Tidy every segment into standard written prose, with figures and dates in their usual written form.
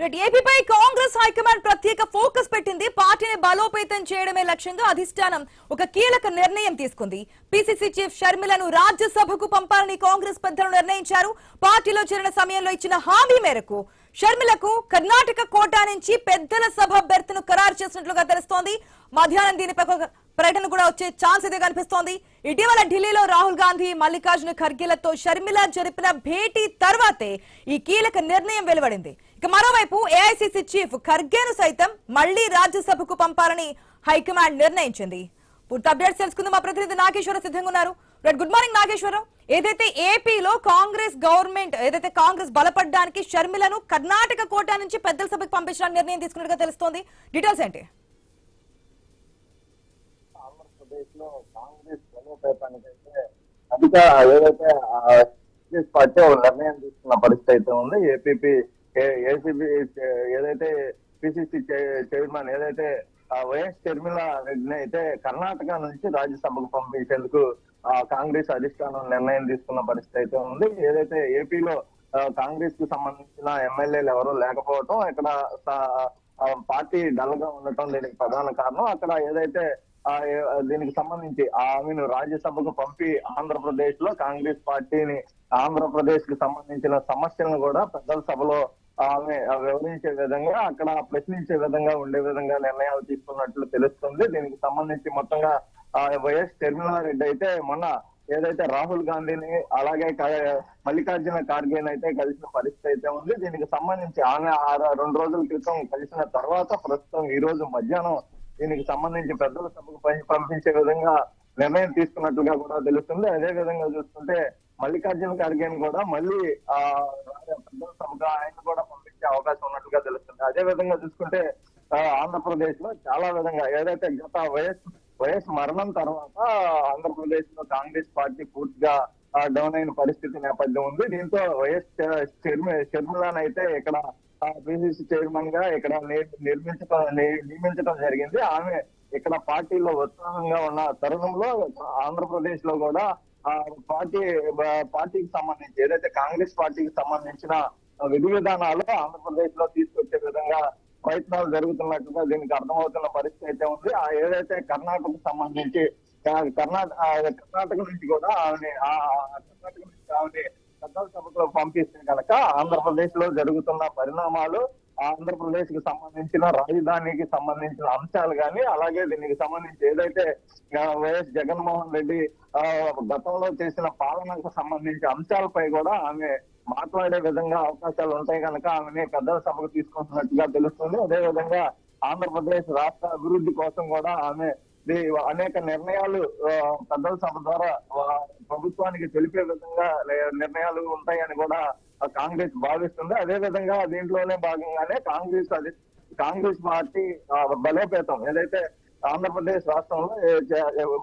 ఏపీపై Congress high command ప్రత్యేక focus పెట్టింది. పార్టీని బలోపేతం చేయడమే లక్ష్యంగా అధిష్టానం ఒక కీలక నిర్ణయం తీసుకుంది. పీసీసీ చీఫ్ షర్మిలను రాజ్యసభకు పంపాలని కాంగ్రెస్ పెద్దలు నిర్ణయించారు. పార్టీలో చేరిన సమయంలో ఇచ్చిన హామీ మేరకు షర్మిలకు కర్ణాటక కోటా నుంచి పెద్దల సభ బెర్త్ను ఖరారు చేసినట్లుగా తెలుస్తోంది. మధ్యాహ్నం దీనిపై ప్రకటన కూడా వచ్చే ఛాన్స్ ఇదే కనిపిస్తోంది. ఇటీవల ఢిల్లీలో రాహుల్ గాంధీ, మల్లికార్జున ఖర్గేలతో షర్మిల జరిపిన భేటీ తర్వాతే ఈ కీలక నిర్ణయం వెలువడింది. ఇక మరోవైపు ఏఐసీసీ చీఫ్ ఖర్గేను సైతం మళ్లీ రాజ్యసభకు పంపాలని హైకమాండ్ నిర్ణయించింది. పూర్తి అప్డేట్స్ తెలుసుకుందాం. మా ప్రతినిధి నాగేశ్వరరావు సిద్ధంగా ఉన్నారు. Good morning Nageswararao. ఏదైతే ఏపీలో కాంగ్రెస్ గవర్నమెంట్ ఏదైతే కాంగ్రెస్ బలపడడానికి షర్మిలను కర్ణాటక కోటా నుంచి పెద్దల సభకు పంపించడానికి నిర్ణయం తీసుకున్నట్టుగా తెలుస్తోంది. డీటెయిల్స్ ఏంటి? ఆంధ్రప్రదేశ్ లో కాంగ్రెస్ బలోపేతానికైతే ఏదైతే పార్టీ నిర్ణయం తీసుకున్న పరిస్థితి అయితే ఉంది. ఏసీబీ ఏదైతే పిసిసి చైర్మన్ ఏదైతే వైఎస్ షర్మిల రెడ్డిని అయితే కర్ణాటక నుంచి రాజ్యసభకు పంపించేందుకు కాంగ్రెస్ అధిష్టానం నిర్ణయం తీసుకున్న పరిస్థితి అయితే ఉంది. ఏదైతే ఏపీలో కాంగ్రెస్ కు సంబంధించిన ఎమ్మెల్యేలు ఎవరూ లేకపోవటం, ఇక్కడ పార్టీ డల్ గా ఉండటం దీనికి ప్రధాన కారణం. అక్కడ ఏదైతే దీనికి సంబంధించి ఆమెను రాజ్యసభకు పంపి ఆంధ్రప్రదేశ్ లో కాంగ్రెస్ పార్టీని ఆంధ్రప్రదేశ్ కి సంబంధించిన సమస్యలను కూడా పెద్దల సభలో ఆమె వివరించే విధంగా అక్కడ ప్రశ్నించే విధంగా ఉండే విధంగా నిర్ణయాలు తీసుకున్నట్లు తెలుస్తుంది. దీనికి సంబంధించి మొత్తంగా వైఎస్ షర్మిలారెడ్డి అయితే మొన్న ఏదైతే రాహుల్ గాంధీని అలాగే మల్లికార్జున ఖార్గేని అయితే కలిసిన పరిస్థితి అయితే ఉంది. దీనికి సంబంధించి ఆమె 2 రోజుల క్రితం కలిసిన తర్వాత ప్రస్తుతం ఈ రోజు మధ్యాహ్నం దీనికి సంబంధించి పెద్దల సభకు పంపించే విధంగా నిర్ణయం తీసుకున్నట్లుగా కూడా తెలుస్తుంది. అదే విధంగా చూస్తుంటే మల్లికార్జున ఖార్గేని కూడా మళ్ళీ పెద్దల సభకు ఆయన కూడా పంపించే అవకాశం ఉన్నట్లుగా తెలుస్తుంది. అదే విధంగా చూసుకుంటే ఆంధ్రప్రదేశ్ లో చాలా విధంగా ఏదైతే గత వైఎస్ మరణం తర్వాత ఆంధ్రప్రదేశ్ లో కాంగ్రెస్ పార్టీ పూర్తిగా డౌన్ అయిన పరిస్థితి నేపథ్యం ఉంది. దీంతో వైఎస్ షర్మిలానైతే ఇక్కడ పిసిసి చైర్మన్ గా ఇక్కడ నియమించడం జరిగింది. ఆమె ఇక్కడ పార్టీలో ఉత్సాహంగా ఉన్న తరుణంలో ఆంధ్రప్రదేశ్ లో కూడా పార్టీకి సంబంధించి ఏదైతే కాంగ్రెస్ పార్టీకి సంబంధించిన విధి విధానాలు ఆంధ్రప్రదేశ్ లో తీసుకొచ్చే విధంగా ప్రయత్నాలు జరుగుతున్నట్టుగా దీనికి అర్థమవుతున్న పరిస్థితి అయితే ఉంది. ఏదైతే కర్ణాటకకు సంబంధించి కర్ణాటక నుంచి కూడా ఆమె పెద్దల సభకు పంపిస్తే కనుక ఆంధ్రప్రదేశ్ లో జరుగుతున్న పరిణామాలు ఆంధ్రప్రదేశ్ కి సంబంధించిన రాజధానికి సంబంధించిన అంశాలు కానీ అలాగే దీనికి సంబంధించి ఏదైతే వైఎస్ జగన్మోహన్ రెడ్డి గతంలో చేసిన పాలనకు సంబంధించి అంశాలపై కూడా ఆమె మాట్లాడే విధంగా అవకాశాలు ఉంటాయి కనుక ఆమెని పెద్దల సభకు తీసుకుంటున్నట్టుగా తెలుస్తుంది. అదేవిధంగా ఆంధ్రప్రదేశ్ రాష్ట్ర అభివృద్ధి కోసం కూడా ఆమె అనేక నిర్ణయాలు పెద్దల సభ ద్వారా ప్రభుత్వానికి తెలిపే విధంగా నిర్ణయాలు ఉంటాయని కూడా కాంగ్రెస్ భావిస్తుంది. అదే విధంగా దీంట్లోనే భాగంగానే కాంగ్రెస్ పార్టీ బలోపేతం ఏదైతే ఆంధ్రప్రదేశ్ రాష్ట్రంలో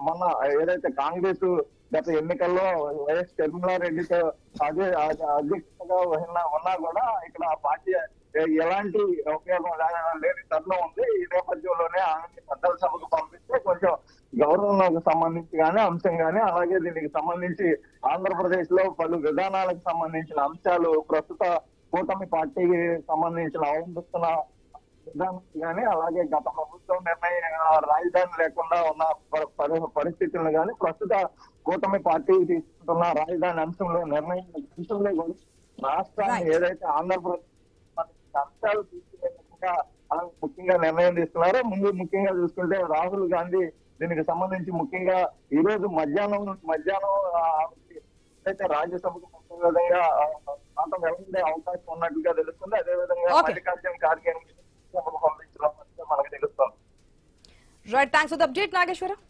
మొన్న ఏదైతే కాంగ్రెస్ గత ఎన్నికల్లో వైఎస్ షర్మిలారెడ్డితో అధ్యక్షతగా ఉన్నా కూడా ఇక్కడ పార్టీ ఎలాంటి ఉపయోగం లేని తరుణం ఉంది. ఈ నేపథ్యంలోనే ఆమె పెద్దల సభకు పంపిస్తే కొంచెం గౌరవంలోకి సంబంధించి కానీ అంశం కానీ అలాగే దీనికి సంబంధించి ఆంధ్రప్రదేశ్ లో పలు విధానాలకు సంబంధించిన అంశాలు ప్రస్తుత కూటమి పార్టీకి సంబంధించిన అవలంబిస్తున్న విధానం కానీ అలాగే గత ప్రభుత్వం రాజధాని లేకుండా ఉన్న పరిస్థితులను కానీ ప్రస్తుత కూటమి పార్టీ తీసుకుంటున్న రాజధాని అంశంలో అంశంలో కూడా రాష్ట్రాన్ని ఏదైతే ఆంధ్రప్రదేశ్ అంశాలు తీసుకునేందుకు ముఖ్యంగా నిర్ణయం తీసుకున్నారో ముఖ్యంగా చూసుకుంటే రాహుల్ గాంధీ దీనికి సంబంధించి ముఖ్యంగా ఈ రోజు మధ్యాహ్నం అయితే రాజ్యసభకు మొత్తం విధంగా వెళ్లే అవకాశం ఉన్నట్టుగా తెలుస్తుంది. అదేవిధంగా మల్లికార్జున ఖార్గే పంపించడం మనకు తెలుస్తుంది. Right, thanks for the update Nageswararao.